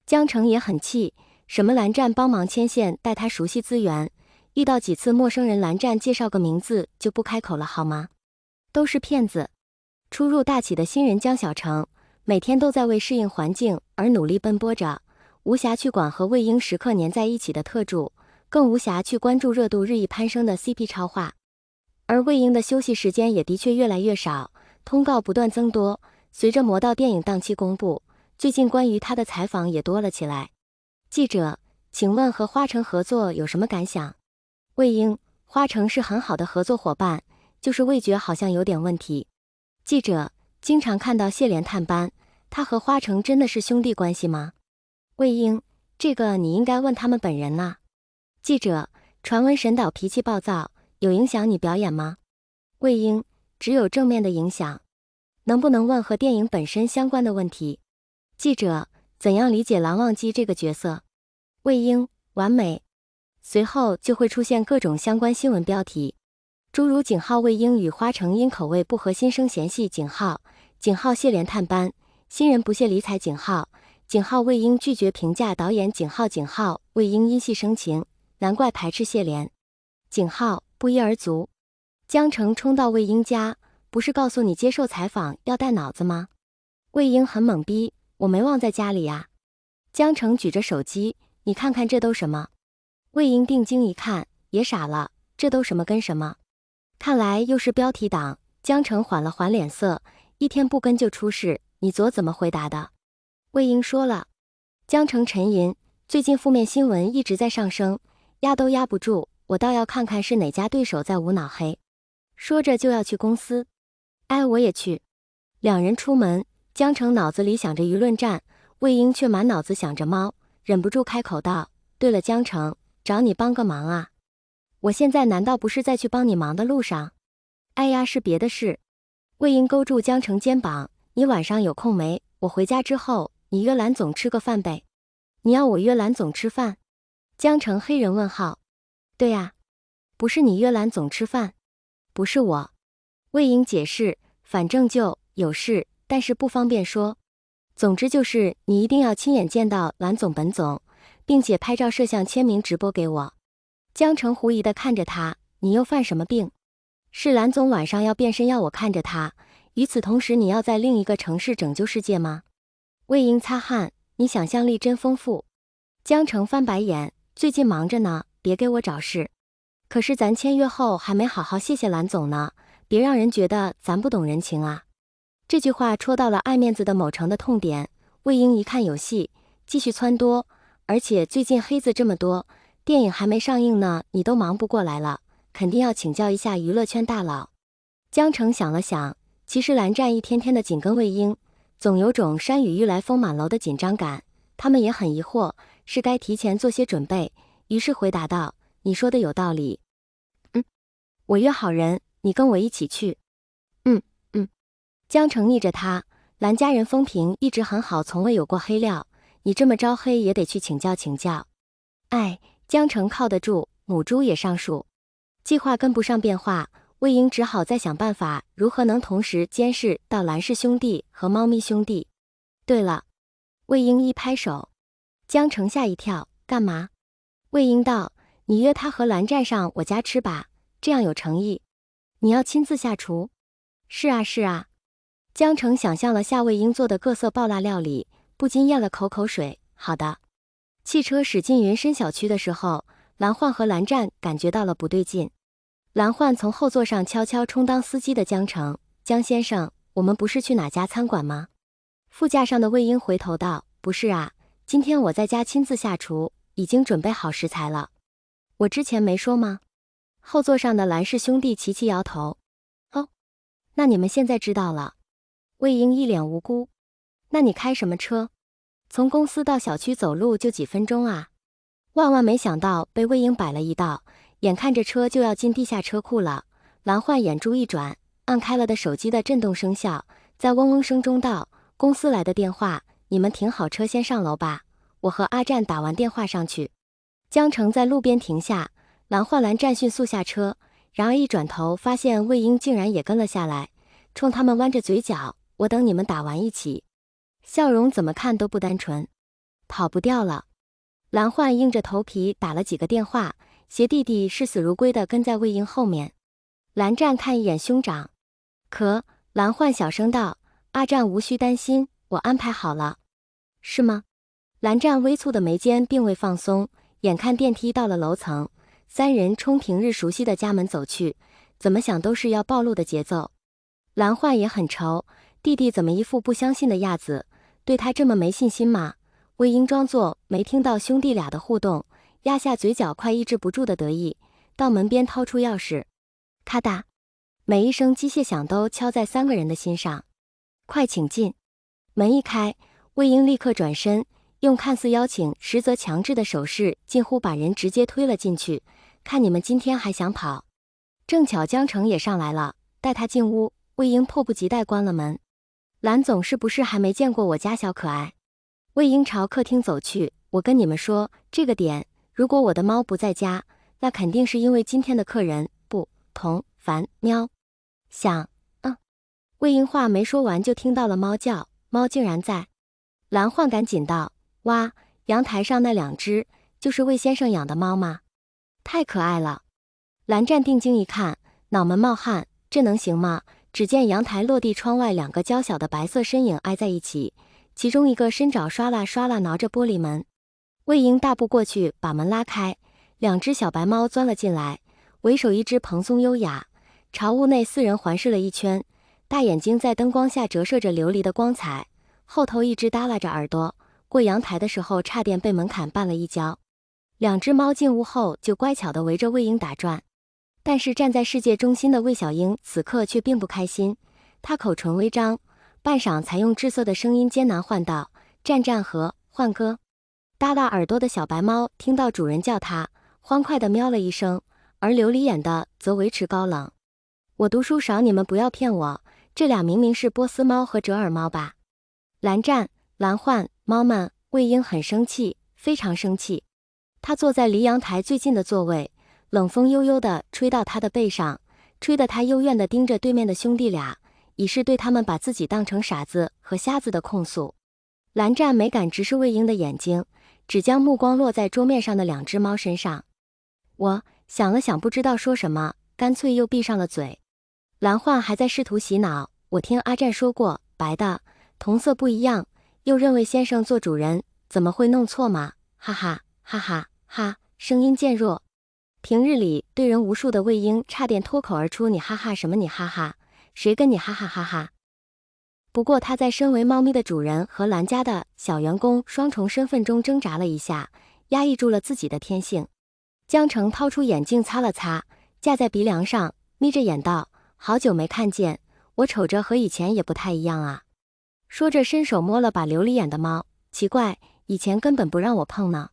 江澄也很气，什么蓝湛帮忙牵线，带他熟悉资源，遇到几次陌生人，蓝湛介绍个名字就不开口了好吗？都是骗子。初入大企的新人江小成，每天都在为适应环境而努力奔波着，无暇去管和魏婴时刻黏在一起的特助，更无暇去关注热度日益攀升的 CP 超话。而魏婴的休息时间也的确越来越少，通告不断增多。随着魔道电影档期公布，最近关于他的采访也多了起来。记者，请问和花城合作有什么感想？魏婴，花城是很好的合作伙伴，就是味觉好像有点问题。记者，经常看到谢莲探班，他和花城真的是兄弟关系吗？魏婴，这个你应该问他们本人呐。记者，传闻沈导脾气暴躁，有影响你表演吗？魏婴，只有正面的影响。能不能问和电影本身相关的问题？记者，怎样理解蓝忘机这个角色？魏婴，完美。随后就会出现各种相关新闻标题，诸如井号魏婴与花城因口味不合心生嫌隙，井号谢莲探班，新人不屑理睬井号魏婴拒绝评价导演井号魏婴因戏生情，难怪排斥谢莲。井号不一而足。江澄冲到魏婴家，不是告诉你接受采访要带脑子吗？魏婴很懵逼，我没忘在家里呀。江澄举着手机，你看看这都什么？魏婴定睛一看，也傻了，这都什么跟什么？看来又是标题党。江澄缓了缓脸色，一天不跟就出事，你昨怎么回答的？魏婴说了。江澄沉吟，最近负面新闻一直在上升，压都压不住，我倒要看看是哪家对手在无脑黑。说着就要去公司。哎，我也去。两人出门，江澄脑子里想着舆论战，魏婴却满脑子想着猫，忍不住开口道：对了，江澄，找你帮个忙啊。我现在难道不是在去帮你忙的路上？哎呀，是别的事。魏婴勾住江澄肩膀，你晚上有空没？我回家之后，你约蓝总吃个饭呗。你要我约蓝总吃饭？江澄黑人问号。对呀，不是你约蓝总吃饭，不是我。魏婴解释，反正就有事，但是不方便说。总之就是你一定要亲眼见到蓝总本总，并且拍照摄像签名直播给我。江澄狐疑地看着他，你又犯什么病？是蓝总晚上要变身要我看着他，与此同时你要在另一个城市拯救世界吗？魏婴擦汗，你想象力真丰富。江澄翻白眼，最近忙着呢，别给我找事。可是咱签约后还没好好谢谢蓝总呢，别让人觉得咱不懂人情啊。这句话戳到了爱面子的某成的痛点，魏婴一看有戏，继续撺掇，而且最近黑子这么多，电影还没上映呢，你都忙不过来了，肯定要请教一下娱乐圈大佬。江澄想了想，其实蓝湛一天天的紧跟魏婴，总有种山雨欲来风满楼的紧张感，他们也很疑惑，是该提前做些准备，于是回答道，你说的有道理。我约好人，你跟我一起去。江澄逆着他，蓝家人风评一直很好，从未有过黑料，你这么招黑也得去请教请教。哎，江澄靠得住，母猪也上树。计划跟不上变化，魏婴只好再想办法如何能同时监视到蓝氏兄弟和猫咪兄弟。对了，魏婴一拍手。江澄吓一跳，干嘛？魏婴道，你约他和蓝湛上我家吃吧，这样有诚意。你要亲自下厨？是啊是啊。江澄想象了夏魏婴做的各色爆辣料理，不禁咽了口水。好的。汽车驶进云深小区的时候，蓝焕和蓝湛感觉到了不对劲。蓝焕从后座上悄悄充当司机的江澄，江先生，我们不是去哪家餐馆吗？副驾上的魏婴回头道，不是啊，今天我在家亲自下厨，已经准备好食材了。我之前没说吗？后座上的蓝氏兄弟齐齐摇头。哦，那你们现在知道了。魏婴一脸无辜。那你开什么车？从公司到小区走路就几分钟啊。万万没想到被魏婴摆了一道，眼看着车就要进地下车库了，蓝焕眼珠一转，按开了的手机的震动声效，在嗡嗡声中道，公司来的电话，你们停好车先上楼吧，我和阿占打完电话上去。江澄在路边停下，蓝焕蓝湛迅速下车，然而一转头发现魏婴竟然也跟了下来，冲他们弯着嘴角，我等你们打完一起。笑容怎么看都不单纯。跑不掉了。蓝焕硬着头皮打了几个电话，携弟弟视死如归地跟在魏婴后面。蓝湛看一眼兄长，蓝焕小声道：“阿战无需担心，我安排好了。”是吗？蓝湛微蹙的眉间并未放松，眼看电梯到了楼层，三人冲平日熟悉的家门走去，怎么想都是要暴露的节奏。蓝焕也很愁，弟弟怎么一副不相信的样子，对他这么没信心吗？魏婴装作没听到兄弟俩的互动，压下嘴角快抑制不住的得意，到门边掏出钥匙，咔嗒，每一声机械响都敲在三个人的心上。快请进。门一开，魏婴立刻转身，用看似邀请实则强制的手势，近乎把人直接推了进去。看你们今天还想跑？正巧江城也上来了，带他进屋。魏婴迫不及待关了门。蓝总是不是还没见过我家小可爱？魏婴朝客厅走去，我跟你们说，这个点，如果我的猫不在家，那肯定是因为今天的客人不同凡喵想魏婴话没说完就听到了猫叫，猫竟然在。蓝焕赶紧道：哇，阳台上那两只就是魏先生养的猫吗？太可爱了。蓝湛定睛一看，脑门冒汗，这能行吗？只见阳台落地窗外两个娇小的白色身影挨在一起，其中一个伸爪刷啦刷啦挠着玻璃门。魏婴大步过去把门拉开，两只小白猫钻了进来，为首一只蓬松优雅，朝屋内四人环视了一圈，大眼睛在灯光下折射着琉璃的光彩，后头一只耷拉着耳朵，过阳台的时候差点被门槛绊了一跤。两只猫进屋后就乖巧地围着魏婴打转，但是站在世界中心的魏小英此刻却并不开心，她口唇微张，半晌才用滞涩的声音艰难唤道：战战和焕哥。耷拉耳朵的小白猫听到主人叫它，欢快地喵了一声，而琉璃眼的则维持高冷。我读书少，你们不要骗我，这俩明明是波斯猫和折耳猫吧？蓝湛、蓝焕，猫们，魏婴很生气，非常生气。他坐在离阳台最近的座位，冷风悠悠地吹到他的背上，吹得他幽怨地盯着对面的兄弟俩，以示对他们把自己当成傻子和瞎子的控诉。蓝湛没敢直视魏婴的眼睛，只将目光落在桌面上的两只猫身上。我想了想，不知道说什么，干脆又闭上了嘴。蓝焕还在试图洗脑，我听阿战说过，白的同色不一样，又认为先生做主人怎么会弄错嘛？哈哈哈哈哈，声音渐弱。平日里对人无数的魏婴差点脱口而出：你哈哈什么你哈哈，谁跟你哈哈哈哈。不过他在身为猫咪的主人和蓝家的小员工双重身份中挣扎了一下，压抑住了自己的天性。江城掏出眼镜擦了擦，架在鼻梁上，眯着眼道：好久没看见，我瞅着和以前也不太一样啊。说着伸手摸了把琉璃眼的猫，奇怪，以前根本不让我碰呢。